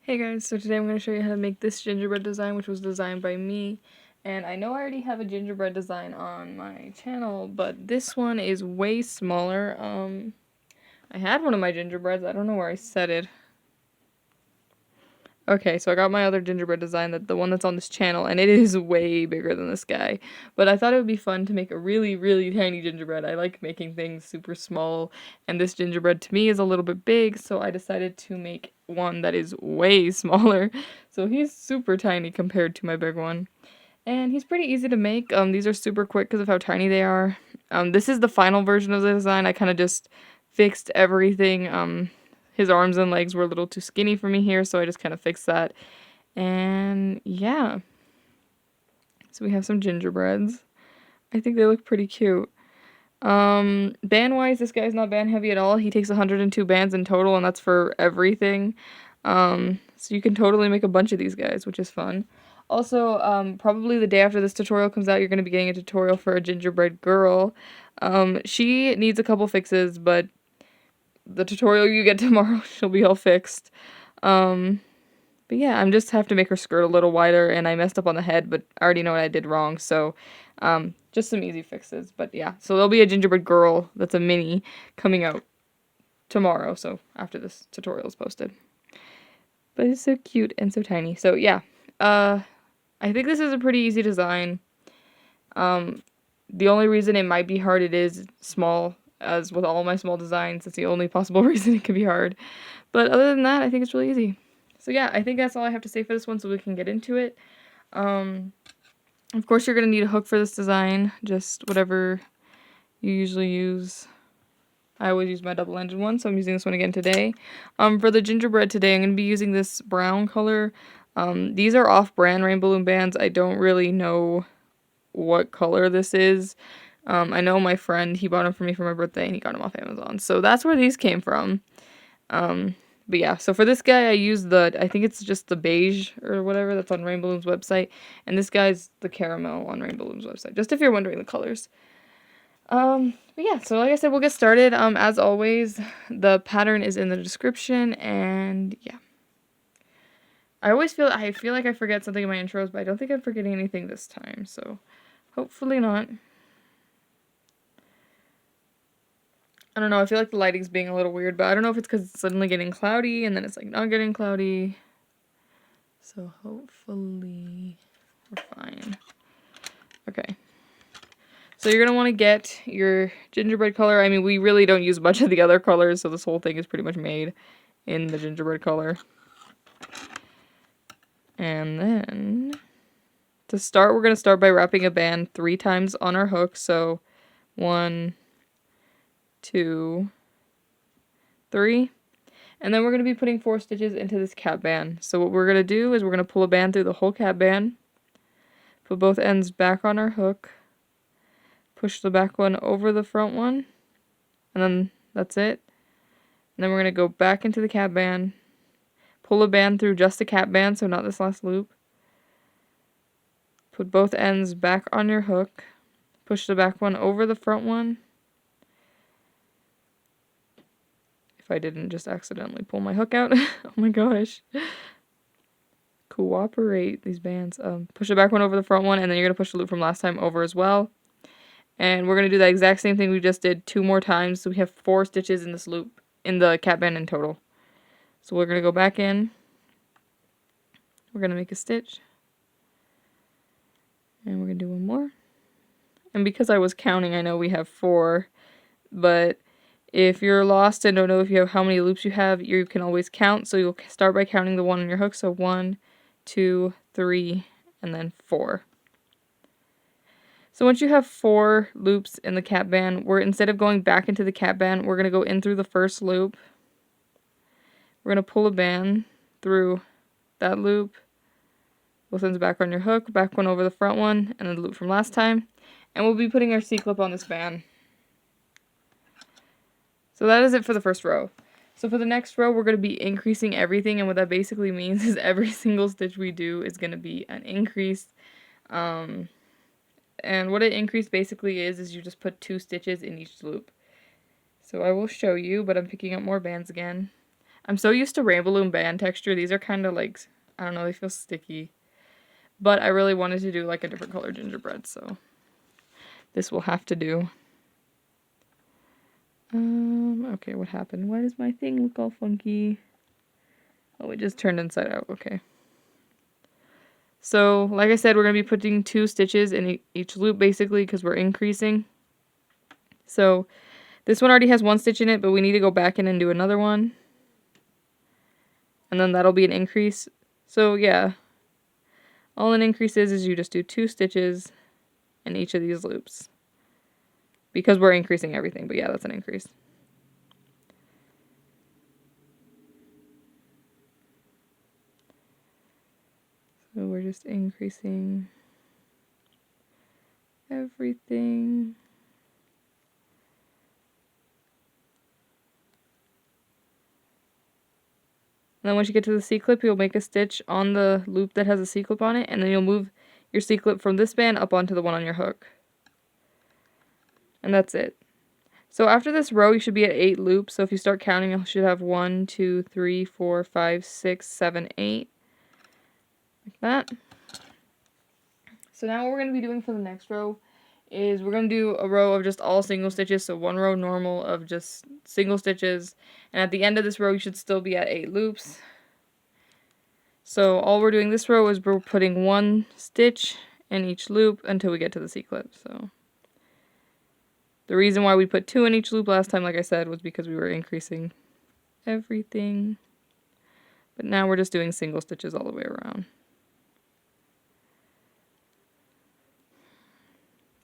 Hey guys, so today I'm going to show you how to make this gingerbread design, which was designed by me. And I know I already have a gingerbread design on my channel, but this one is way smaller. I had one of my gingerbreads, I don't know where I set it. Okay, so I got my other gingerbread design, the one that's on this channel, and it is way bigger than this guy. But I thought it would be fun to make a really, really tiny gingerbread. I like making things super small, and this gingerbread to me is a little bit big, so I decided to make one that is way smaller. So he's super tiny compared to my big one. And he's pretty easy to make. These are super quick because of how tiny they are. This is the final version of the design. I kind of just fixed everything. His arms and legs were a little too skinny for me here, so I just kind of fixed that. And yeah. So we have some gingerbreads. I think they look pretty cute. Band-wise, this guy's not band heavy at all. He takes 102 bands in total, and that's for everything. So you can totally make a bunch of these guys, which is fun. Also, probably the day after this tutorial comes out, you're going to be getting a tutorial for a gingerbread girl. She needs a couple fixes, but the tutorial you get tomorrow, she'll be all fixed. But yeah, I just have to make her skirt a little wider, and I messed up on the head, but I already know what I did wrong, so just some easy fixes. But yeah, so there'll be a gingerbread girl that's a mini coming out tomorrow, so after this tutorial is posted. But it's so cute and so tiny. So yeah, I think this is a pretty easy design. The only reason it might be hard, it is small, as with all my small designs. It's the only possible reason it can be hard. But other than that, I think it's really easy. So yeah, I think that's all I have to say for this one, so we can get into it. Of course, you're going to need a hook for this design, just whatever you usually use. I always use my double-ended one, so I'm using this one again today. For the gingerbread today, I'm going to be using this brown color. These are off-brand Rainbowloom bands. I don't really know what color this is. I know my friend, he bought them for me for my birthday, and he got them off Amazon. So that's where these came from. But yeah, so for this guy, I used I think it's just the beige or whatever that's on Rainbowloom's website. And this guy's the caramel on Rainbowloom's website, just if you're wondering the colors. But yeah, so like I said, we'll get started. As always, the pattern is in the description, and yeah. I feel like I forget something in my intros, but I don't think I'm forgetting anything this time, so hopefully not. I don't know, I feel like the lighting's being a little weird, but I don't know if it's because it's suddenly getting cloudy, and then it's like not getting cloudy. So hopefully we're fine. Okay. So you're going to want to get your gingerbread color. I mean, we really don't use much of the other colors, so this whole thing is pretty much made in the gingerbread color. And then, to start, we're going to start by wrapping a band 3 times on our hook. So, 1, 2, 3. And then we're going to be putting 4 stitches into this cap band. So what we're going to do is we're going to pull a band through the whole cap band, put both ends back on our hook, push the back one over the front one, and then that's it. And then we're going to go back into the cap band, pull a band through just the cap band, so not this last loop. Put both ends back on your hook, push the back one over the front one. If I didn't just accidentally pull my hook out. Oh my gosh. Cooperate, these bands. Push the back one over the front one, and then you're going to push the loop from last time over as well. And we're going to do that exact same thing we just did 2 more times, so we have 4 stitches in this loop, in the cap band in total. So we're going to go back in. We're going to make a stitch. And we're going to do one more. And because I was counting, I know we have 4. But if you're lost and don't know if you have how many loops you have, you can always count. So you'll start by counting the one on your hook. So 1, 2, 3, and then 4. So once you have 4 loops in the cap band, instead of going back into the cap band, we're going to go in through the first loop. We're going to pull a band through that loop, both ends back on your hook, back one over the front one, and then the loop from last time. And we'll be putting our C-clip on this band. So that is it for the first row. So for the next row, we're going to be increasing everything, and what that basically means is every single stitch we do is going to be an increase. And what an increase basically is you just put 2 stitches in each loop. So I will show you, but I'm picking up more bands again. I'm so used to Rainbowloom band texture. These are kind of like, I don't know, they feel sticky. But I really wanted to do like a different color gingerbread, so this will have to do. Okay, what happened? Why does my thing look all funky? Oh, it just turned inside out. Okay. So, like I said, we're going to be putting 2 stitches in each loop, basically, because we're increasing. So, this one already has 1 stitch in it, but we need to go back in and do another one. And then that'll be an increase. So, yeah. All an increase is you just do 2 stitches in each of these loops. Because we're increasing everything, but yeah, that's an increase. So we're just increasing everything. And then once you get to the C-clip, you'll make a stitch on the loop that has a C-clip on it, and then you'll move your C-clip from this band up onto the one on your hook. And that's it. So after this row, you should be at 8 loops. So if you start counting, you should have 1, 2, 3, 4, 5, 6, 7, 8. Like that. So now what we're going to be doing for the next row is we're going to do a row of just all single stitches. So 1 row normal of just single stitches. And at the end of this row, you should still be at 8 loops. So all we're doing this row is we're putting 1 stitch in each loop until we get to the C-clip. So the reason why we put 2 in each loop last time, like I said, was because we were increasing everything. But now we're just doing single stitches all the way around.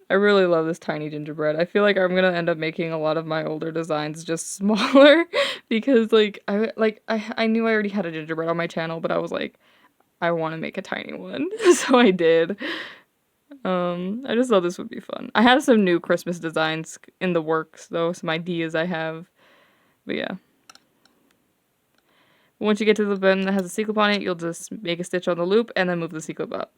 I really love this tiny gingerbread. I feel like I'm gonna end up making a lot of my older designs just smaller because I knew I already had a gingerbread on my channel, but I was like, I want to make a tiny one, so I did. I just thought this would be fun. I have some new Christmas designs in the works though, some ideas I have, but yeah. Once you get to the bend that has a C-clip on it, you'll just make a stitch on the loop and then move the C-clip up.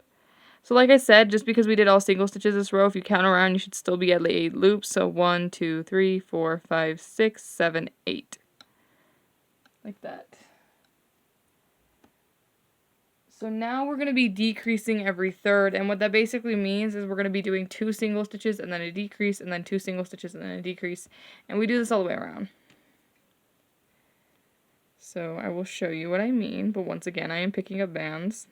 So like I said, just because we did all single stitches this row, if you count around, you should still be at 8 loops. So 1, 2, 3, 4, 5, 6, 7, 8. Like that. So now we're going to be decreasing every third, and what that basically means is we're going to be doing 2 single stitches and then a decrease, and then 2 single stitches and then a decrease, and we do this all the way around. So I will show you what I mean, but once again, I am picking up bands.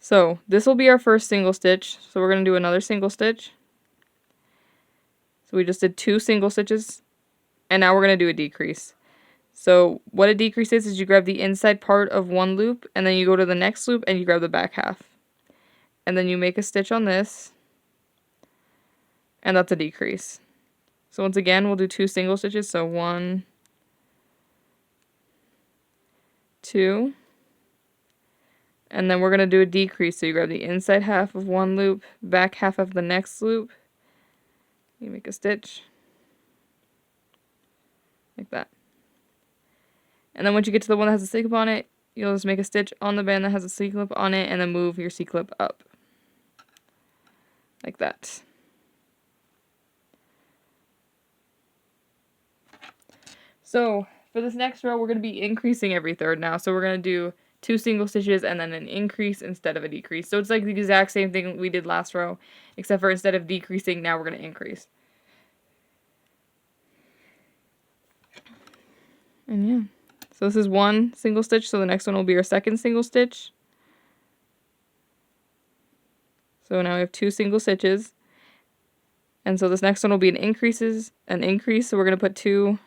So this will be our first single stitch. So we're going to do another single stitch. So we just did 2 single stitches, and now we're going to do a decrease. So what a decrease is you grab the inside part of one loop, and then you go to the next loop and you grab the back half. And then you make a stitch on this, and that's a decrease. So once again, we'll do 2 single stitches. So 1, 2. And then we're going to do a decrease. So you grab the inside half of one loop, back half of the next loop. You make a stitch. Like that. And then once you get to the one that has a C-clip on it, you'll just make a stitch on the band that has a C-clip on it and then move your C-clip up. Like that. So for this next row, we're going to be increasing every third now. So we're going to do 2 single stitches and then an increase instead of a decrease. So it's like the exact same thing we did last row, except for instead of decreasing, now we're going to increase. And yeah. So this is 1 single stitch, so the next one will be our second single stitch. So now we have 2 single stitches. And so this next one will be an increase, so we're going to put 2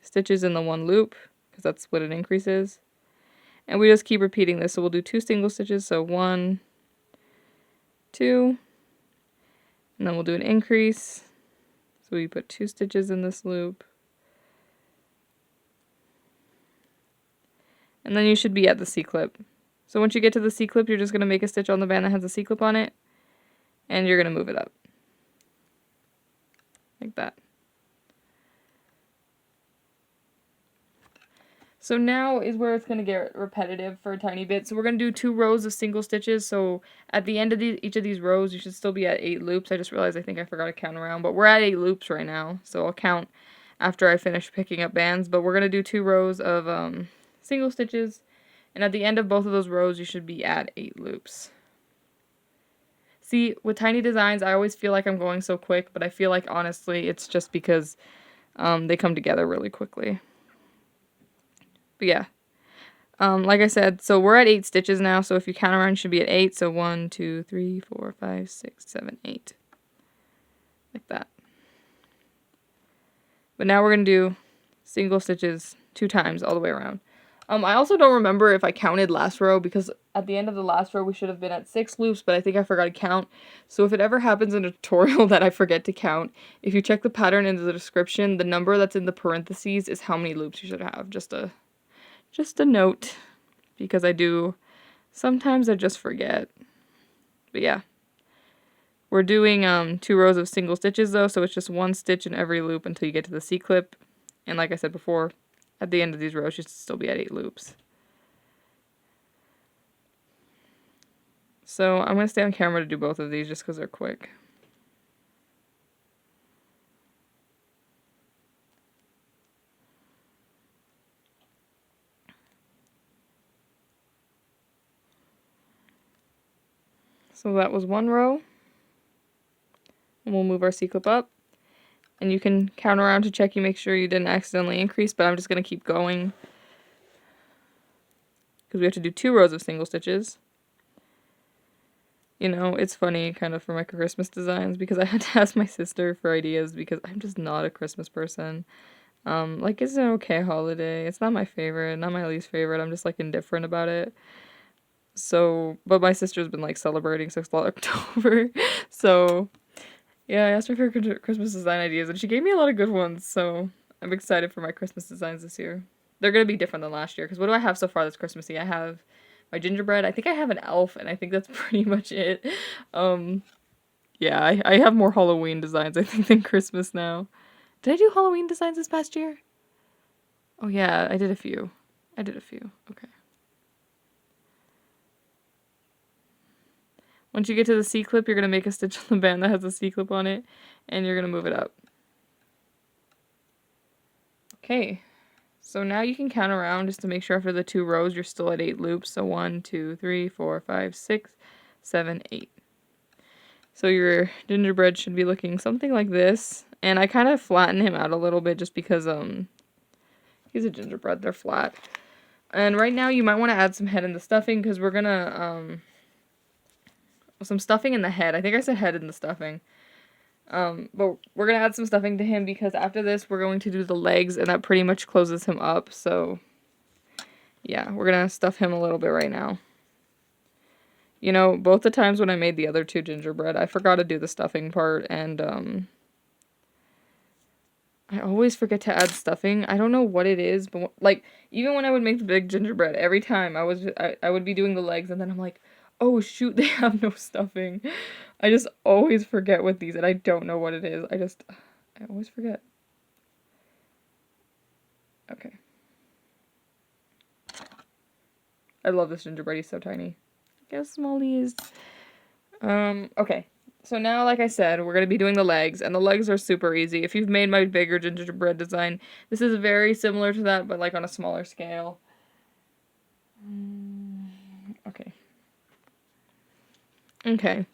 stitches in the one loop, because that's what an increase is. And we just keep repeating this, so we'll do 2 single stitches, so 1, 2, and then we'll do an increase. So we put 2 stitches in this loop. And then you should be at the C-clip. So once you get to the C-clip, you're just going to make a stitch on the band that has a C-clip on it, and you're going to move it up. Like that. So now is where it's going to get repetitive for a tiny bit. So we're going to do 2 rows of single stitches. So at the end of each of these rows, you should still be at 8 loops. I just realized I think I forgot to count around, but we're at 8 loops right now. So I'll count after I finish picking up bands. But we're going to do 2 rows of single stitches. And at the end of both of those rows, you should be at 8 loops. See, with tiny designs, I always feel like I'm going so quick, but I feel like honestly, it's just because they come together really quickly. But yeah, like I said, so we're at 8 stitches now, so if you count around, you should be at 8. So 1, 2, 3, 4, 5, 6, 7, 8. Like that. But now we're going to do single stitches 2 times all the way around. I also don't remember if I counted last row, because at the end of the last row we should have been at 6 loops, but I think I forgot to count. So if it ever happens in a tutorial that I forget to count, if you check the pattern in the description, the number that's in the parentheses is how many loops you should have. Just a note, because sometimes I just forget. But yeah. We're doing 2 rows of single stitches though, so it's just 1 stitch in every loop until you get to the C-clip. And like I said before, at the end of these rows, you should still be at 8 loops. So I'm going to stay on camera to do both of these just because they're quick. So that was 1 row. And we'll move our C-clip up. And you can count around to check you make sure you didn't accidentally increase, but I'm just going to keep going, because we have to do 2 rows of single stitches. You know, it's funny kind of for my Christmas designs, because I had to ask my sister for ideas because I'm just not a Christmas person. Like, it's an okay holiday. It's not my favorite, not my least favorite. I'm just like indifferent about it. So, but my sister's been like celebrating 6th of October. So, yeah, I asked her for Christmas design ideas, and she gave me a lot of good ones, so I'm excited for my Christmas designs this year. They're going to be different than last year, because what do I have so far that's Christmassy? I have my gingerbread. I think I have an elf, and I think that's pretty much it. Yeah, I have more Halloween designs, I think, than Christmas now. Did I do Halloween designs this past year? Oh, yeah, I did a few. Okay. Once you get to the C-clip, you're going to make a stitch on the band that has a C-clip on it, and you're going to move it up. Okay, so now you can count around just to make sure after the 2 rows you're still at 8 loops. So 1, 2, 3, 4, 5, 6, 7, 8. So your gingerbread should be looking something like this. And I kind of flatten him out a little bit just because he's a gingerbread, they're flat. And right now you might want to add some head in the stuffing, because we're going to some stuffing in the head. I think I said head in the stuffing. But we're going to add some stuffing to him, because after this we're going to do the legs, and that pretty much closes him up. So yeah, we're going to stuff him a little bit right now. You know, both the times when I made the other 2 gingerbread, I forgot to do the stuffing part, and I always forget to add stuffing. I don't know what it is, but like, even when I would make the big gingerbread, every time I would be doing the legs, and then I'm like, oh shoot, they have no stuffing. I just always forget with these, and I don't know what it is. I always forget. Okay. I love this gingerbread, he's so tiny. Look how small he is. Okay. So now, like I said, we're going to be doing the legs, and the legs are super easy. If you've made my bigger gingerbread design, this is very similar to that, but like on a smaller scale. Okay. Okay.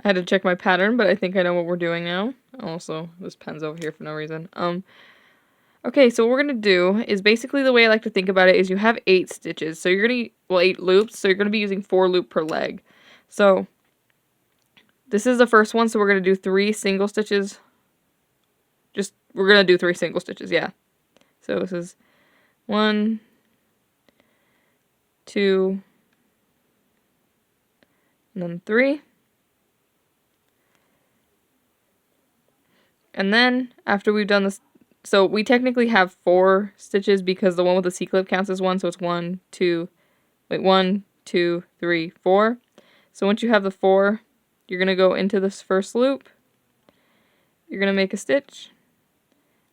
I had to check my pattern, but I think I know what we're doing now. Also, this pen's over here for no reason. Okay, so what we're going to do is basically the way I like to think about it is you have 8 stitches. So you're going to, well, 8 loops, so you're going to be using 4 loop per leg. So this is the first one, so we're going to do 3 single stitches. We're going to do 3 single stitches, yeah. So this is 1, 2, and then 3. And then, after we've done this, so we technically have 4 stitches because the one with the C-clip counts as 1, so it's 1, 2, 3, 4. So once you have the 4, you're going to go into this first loop, you're going to make a stitch,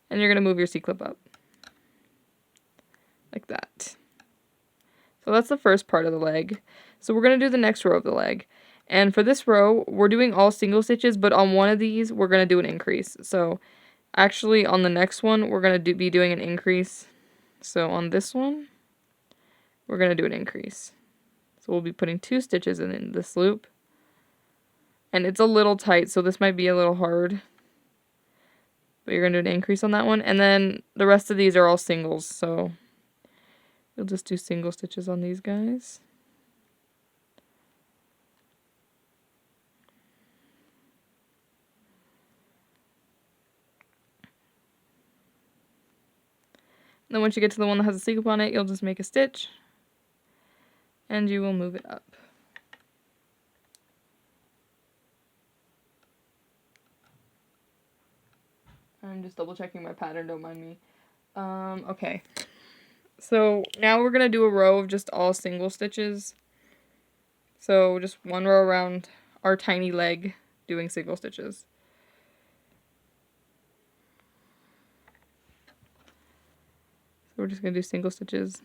and you're going to move your C-clip up. Like that. So that's the first part of the leg. So we're going to do the next row of the leg. And for this row, we're doing all single stitches, but on one of these, we're going to do an increase. So actually, on the next one, we're going to be doing an increase. So on this one, we're going to do an increase. So we'll be putting 2 stitches in this loop. And it's a little tight, so this might be a little hard. But you're going to do an increase on that one. And then the rest of these are all singles, so you'll just do single stitches on these guys. And then once you get to the one that has a sequin on it, you'll just make a stitch. And you will move it up. I'm just double checking my pattern, don't mind me. Okay. So now we're going to do a row of just all single stitches. So just one row around our tiny leg doing single stitches. So we're just going to do single stitches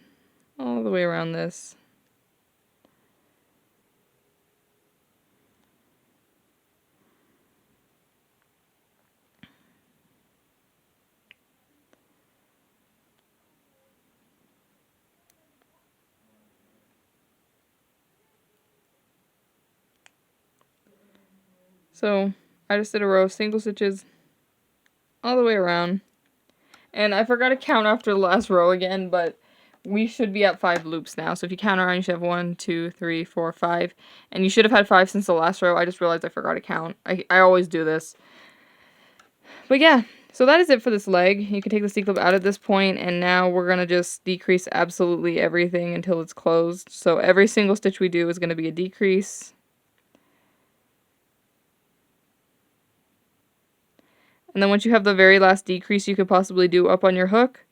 all the way around this. So I just did a row of single stitches all the way around. And I forgot to count after the last row again, but we should be at 5 loops now. So if you count around, you should have 1, 2, 3, 4, 5. And you should have had 5 since the last row. I just realized I forgot to count. I always do this. But yeah, so that is it for this leg. You can take the C-clip out at this point, and now we're going to just decrease absolutely everything until it's closed. So every single stitch we do is going to be a decrease. And then once you have the very last decrease you could possibly do up on your hook,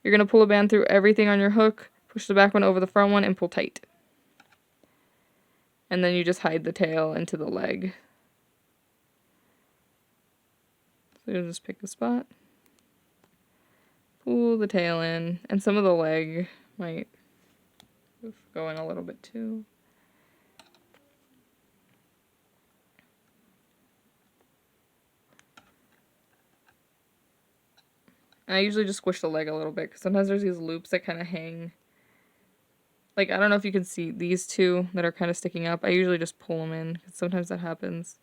you're going to pull a band through everything on your hook, push the back one over the front one, and pull tight. And then you just hide the tail into the leg. So you'll just pick a spot, pull the tail in, and some of the leg might go in a little bit too. And I usually just squish the leg a little bit, because sometimes there's these loops that kind of hang. Like, I don't know if you can see these two that are kind of sticking up. I usually just pull them in, because sometimes that happens.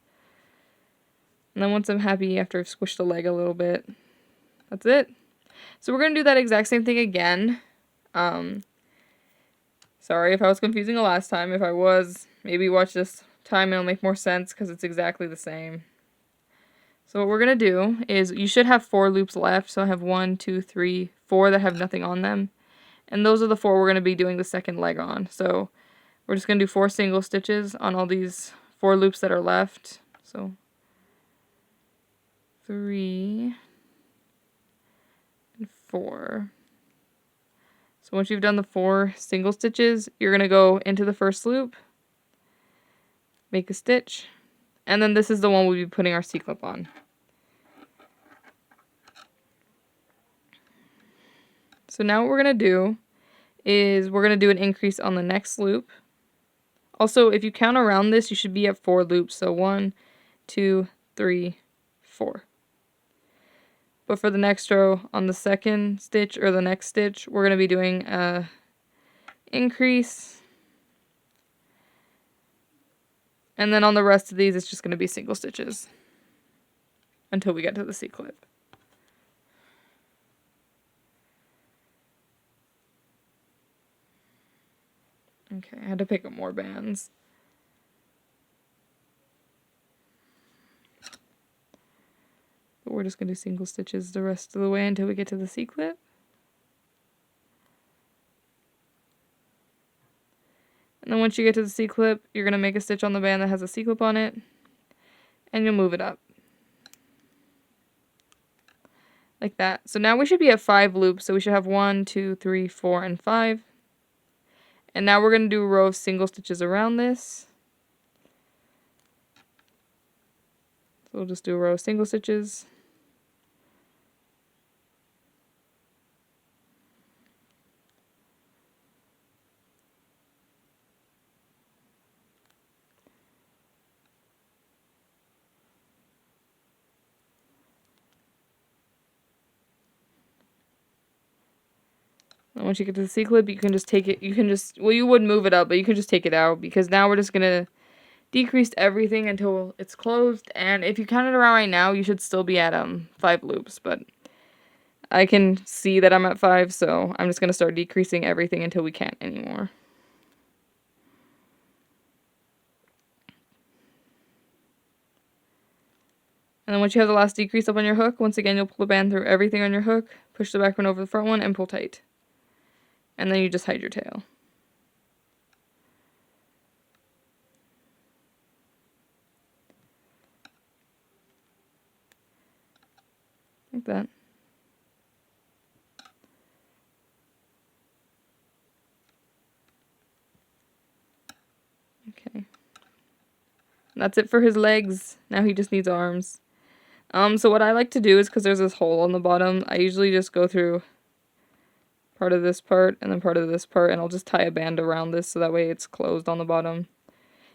And then once I'm happy, after I've squished the leg a little bit, that's it. So we're going to do that exact same thing again. Sorry if I was confusing the last time. If I was, maybe watch this time and it'll make more sense, because it's exactly the same. So what we're going to do is, you should have 4 loops left. So I have 1, 2, 3, 4 that have nothing on them. And those are the 4 we're going to be doing the second leg on. So we're just going to do 4 single stitches on all these 4 loops that are left. So 3 and 4. So once you've done the 4 single stitches, you're going to go into the first loop, make a stitch, and then this is the one we'll be putting our C-clip on. So now what we're going to do is we're going to do an increase on the next loop. Also, if you count around this, you should be at 4 loops. So 1, 2, 3, 4. But for the next row, on the second stitch or the next stitch, we're going to be doing a increase. And then on the rest of these, it's just going to be single stitches until we get to the C-clip. Okay, I had to pick up more bands. But we're just going to do single stitches the rest of the way until we get to the C-clip. And then once you get to the C-clip, you're going to make a stitch on the band that has a C-clip on it, and you'll move it up. Like that. So now we should be at 5 loops, so we should have 1, 2, 3, 4, and 5. And now we're going to do a row of single stitches around this. So we'll just do a row of single stitches. And once you get to the C-clip, you can just take it, well, you would move it up, but you can just take it out, because now we're just going to decrease everything until it's closed. And if you count it around right now, you should still be at 5 loops, but I can see that I'm at 5, so I'm just going to start decreasing everything until we can't anymore. And then once you have the last decrease up on your hook, once again, you'll pull the band through everything on your hook, push the back one over the front one, and pull tight. And then you just hide your tail. Like that. Okay. And that's it for his legs. Now he just needs arms. So what I like to do is, because there's this hole on the bottom, I usually just go through part of this part and then part of this part, and I'll just tie a band around this so that way it's closed on the bottom.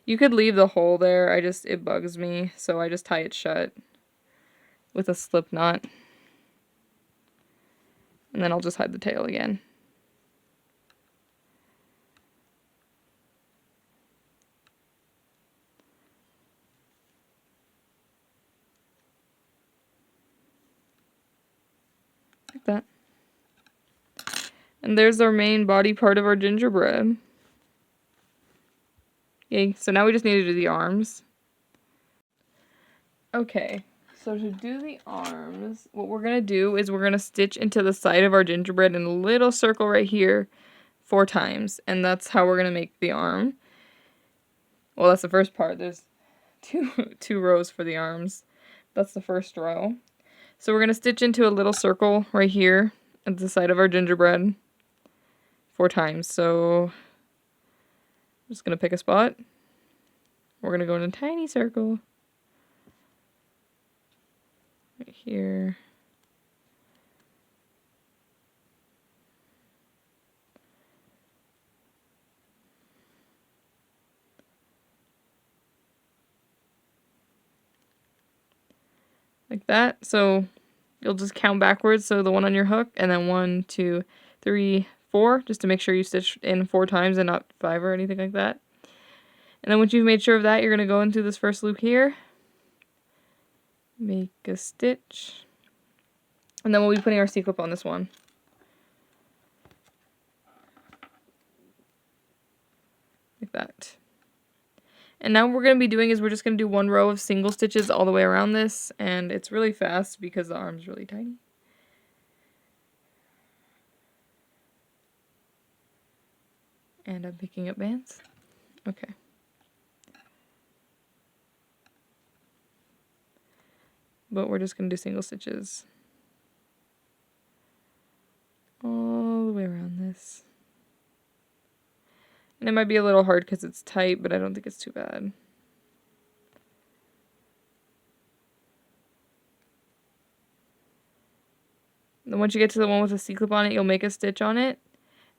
You could leave the hole there, it bugs me, so I just tie it shut with a slip knot. And then I'll just hide the tail again. Like that. And there's our main body part of our gingerbread. Yay, so now we just need to do the arms. Okay, so to do the arms, what we're going to do is we're going to stitch into the side of our gingerbread in a little circle right here 4 times. And that's how we're going to make the arm. Well, that's the first part. There's two rows for the arms. That's the first row. So we're going to stitch into a little circle right here at the side of our gingerbread 4 times. So I'm just going to pick a spot. We're going to go in a tiny circle right here. Like that. So you'll just count backwards, so the one on your hook, and then 1, 2, 3, 4, just to make sure you stitch in 4 times and not 5 or anything like that. And then once you've made sure of that, you're going to go into this first loop here, make a stitch, and then we'll be putting our C-clip on this one. Like that. And now what we're going to be doing is we're just going to do 1 row of single stitches all the way around this, and it's really fast because the arm's really tiny. And I'm picking up bands. Okay. But we're just going to do single stitches all the way around this. And it might be a little hard because it's tight, but I don't think it's too bad. Then once you get to the one with a C-clip on it, you'll make a stitch on it.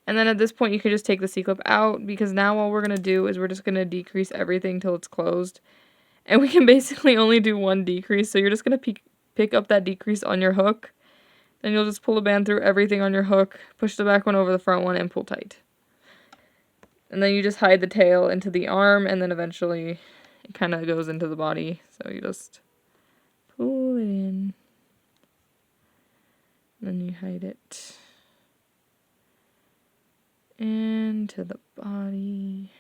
And then at this point, you can just take the C-clip out, because now all we're going to do is we're just going to decrease everything till it's closed. And we can basically only do 1 decrease, so you're just going to pick up that decrease on your hook. Then you'll just pull a band through everything on your hook, push the back one over the front one, and pull tight. And then you just hide the tail into the arm, and then eventually it kind of goes into the body. So you just pull it in. And then you hide it into the body.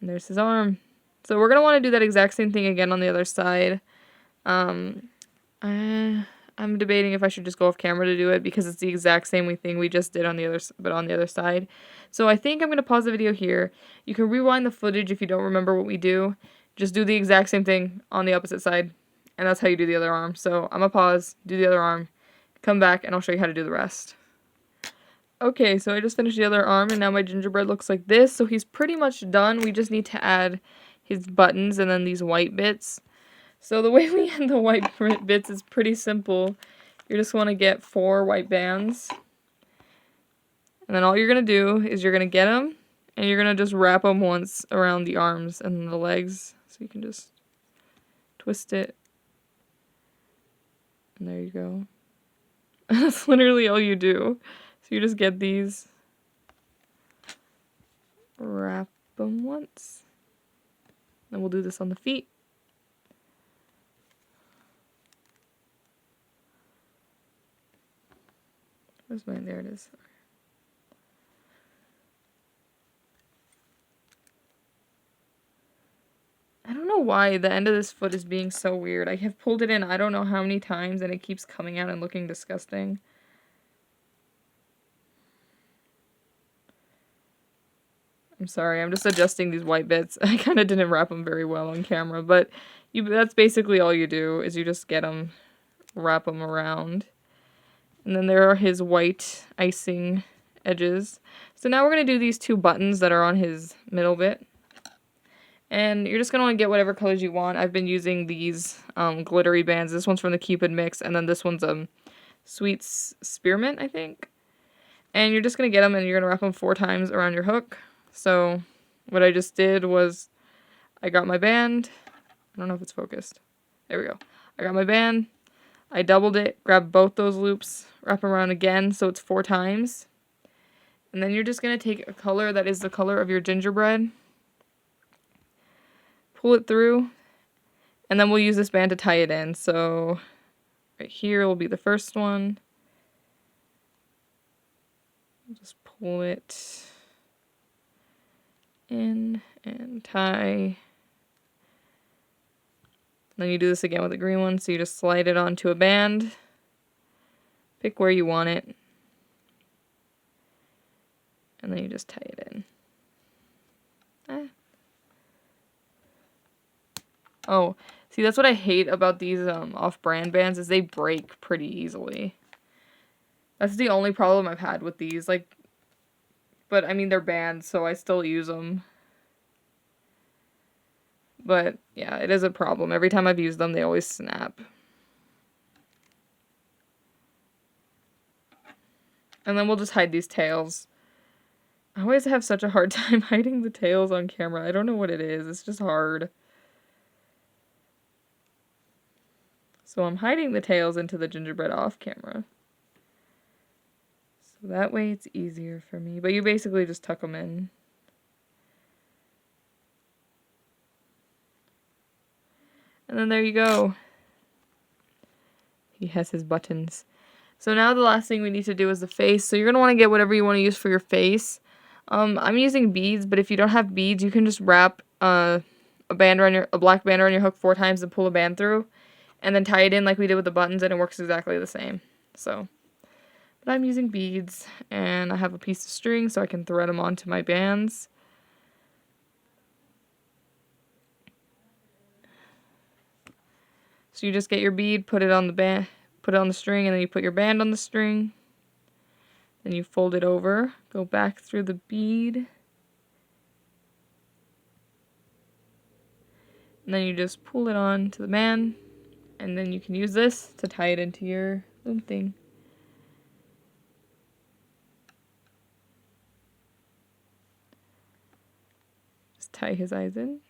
And there's his arm. So we're going to want to do that exact same thing again on the other side. I'm debating if I should just go off camera to do it, because it's the exact same thing we just did on the other side. So I think I'm going to pause the video here. You can rewind the footage if you don't remember what we do. Just do the exact same thing on the opposite side, and that's how you do the other arm. So I'm going to pause, do the other arm, come back, and I'll show you how to do the rest. Okay, so I just finished the other arm, and now my gingerbread looks like this. So he's pretty much done. We just need to add his buttons and then these white bits. So the way we add the white bits is pretty simple. You just want to get 4 white bands. And then all you're going to do is you're going to get them, and you're going to just wrap them once around the arms and the legs. So you can just twist it. And there you go. That's literally all you do. So you just get these, wrap them once. Then we'll do this on the feet. Where's mine? There it is. I don't know why the end of this foot is being so weird. I have pulled it in I don't know how many times and it keeps coming out and looking disgusting. I'm sorry, I'm just adjusting these white bits. I kind of didn't wrap them very well on camera, but that's basically all you do is you just get them, wrap them around. And then there are his white icing edges. So now we're going to do these two buttons that are on his middle bit. And you're just going to want to get whatever colors you want. I've been using these glittery bands. This one's from the Cupid mix, and then this one's Sweet Spearmint, I think. And you're just going to get them, and you're going to wrap them 4 times around your hook. So what I just did was I got my band. I don't know if it's focused. There we go. I got my band. I doubled it, grabbed both those loops, wrap them around again, so it's 4 times. And then you're just going to take a color that is the color of your gingerbread, pull it through, and then we'll use this band to tie it in. So right here will be the first one. Just pull it in and tie. Then you do this again with the green one, so you just slide it onto a band, pick where you want it, and then you just tie it in. Oh, see, that's what I hate about these off-brand bands is they break pretty easily. That's the only problem I've had with these, like, but I mean they're bands, so I still use them. But yeah, it is a problem. Every time I've used them, they always snap. And then we'll just hide these tails. I always have such a hard time hiding the tails on camera. I don't know what it is. It's just hard. So I'm hiding the tails into the gingerbread off camera. So that way it's easier for me. But you basically just tuck them in. And then there you go. He has his buttons. So now the last thing we need to do is the face. So you're going to want to get whatever you want to use for your face. I'm using beads, but if you don't have beads, you can just wrap a band around a black band around your hook 4 times and pull a band through. And then tie it in like we did with the buttons, and it works exactly the same. So, but I'm using beads, and I have a piece of string so I can thread them onto my bands. So you just get your bead, put it on the band, put it on the string, and then you put your band on the string. Then you fold it over, go back through the bead. And then you just pull it on to the band, and then you can use this to tie it into your loom thing. Just tie his eyes in.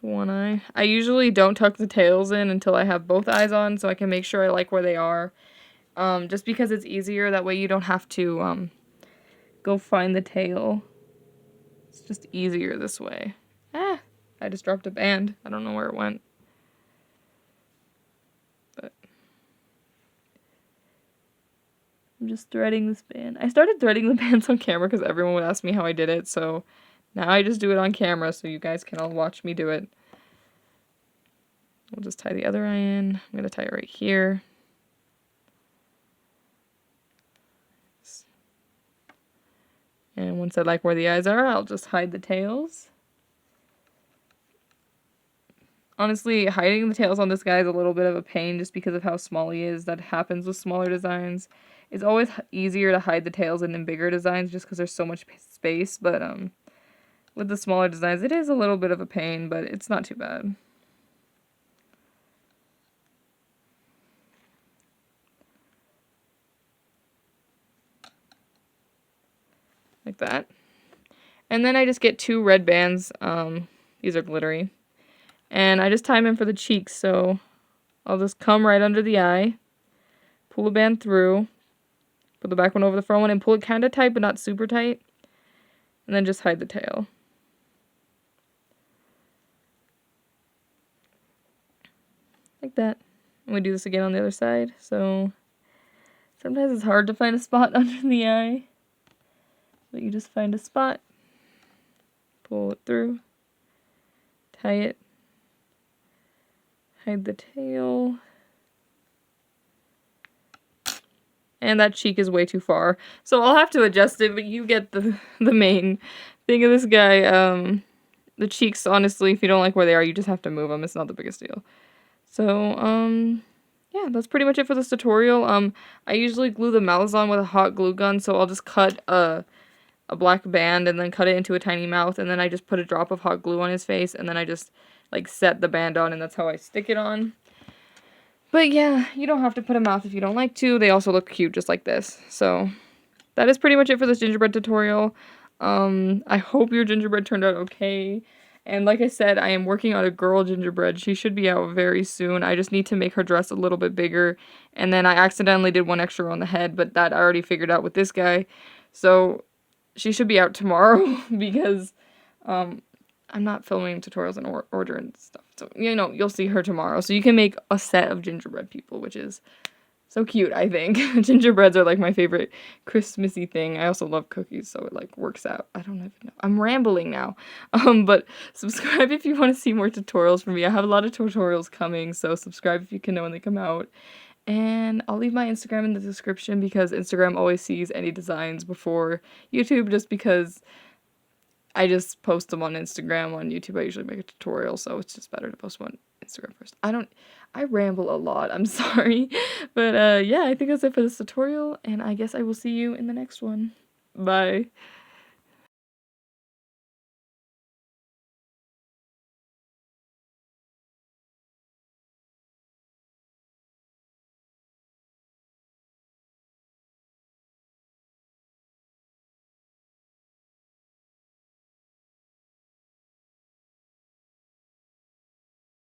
One eye. I usually don't tuck the tails in until I have both eyes on so I can make sure I like where they are. Just because it's easier, that way you don't have to go find the tail. It's just easier this way. I just dropped a band. I don't know where it went. But I'm just threading this band. I started threading the bands on camera because everyone would ask me how I did it, so now I just do it on camera so you guys can all watch me do it. We'll just tie the other eye in. I'm going to tie it right here. And once I like where the eyes are, I'll just hide the tails. Honestly, hiding the tails on this guy is a little bit of a pain just because of how small he is. That happens with smaller designs. It's always easier to hide the tails in bigger designs just because there's so much space. But with the smaller designs, it is a little bit of a pain, but it's not too bad. Like that. And then I just get 2 red bands. These are glittery. And I just tie them in for the cheeks, so I'll just come right under the eye, pull the band through, put the back one over the front one, and pull it kind of tight but not super tight, and then just hide the tail. Like that. And we do this again on the other side. So sometimes it's hard to find a spot under the eye, but you just find a spot, pull it through, tie it, hide the tail. And that cheek is way too far, so I'll have to adjust it, but you get the main thing of this guy. The cheeks, honestly, if you don't like where they are, you just have to move them. It's not the biggest deal. So, yeah, that's pretty much it for this tutorial. I usually glue the mouths on with a hot glue gun, so I'll just cut a black band and then cut it into a tiny mouth, and then I just put a drop of hot glue on his face, and then I just, like, set the band on, and that's how I stick it on. But yeah, you don't have to put a mouth if you don't like to. They also look cute just like this. So that is pretty much it for this gingerbread tutorial. I hope your gingerbread turned out okay. And like I said, I am working on a girl gingerbread. She should be out very soon. I just need to make her dress a little bit bigger. And then I accidentally did one extra on the head, but that I already figured out with this guy. So she should be out tomorrow because I'm not filming tutorials in order and stuff. So, you know, you'll see her tomorrow. So you can make a set of gingerbread people, which is so cute, I think. Gingerbreads are, like, my favorite Christmassy thing. I also love cookies, so it, like, works out. I don't even know. I'm rambling now. But subscribe if you want to see more tutorials from me. I have a lot of tutorials coming, so subscribe if you can know when they come out. And I'll leave my Instagram in the description because Instagram always sees any designs before YouTube, just because I just post them on Instagram. On YouTube, I usually make a tutorial, so it's just better to post them on Instagram first. I ramble a lot, I'm sorry. But, yeah, I think that's it for this tutorial, and I guess I will see you in the next one. Bye.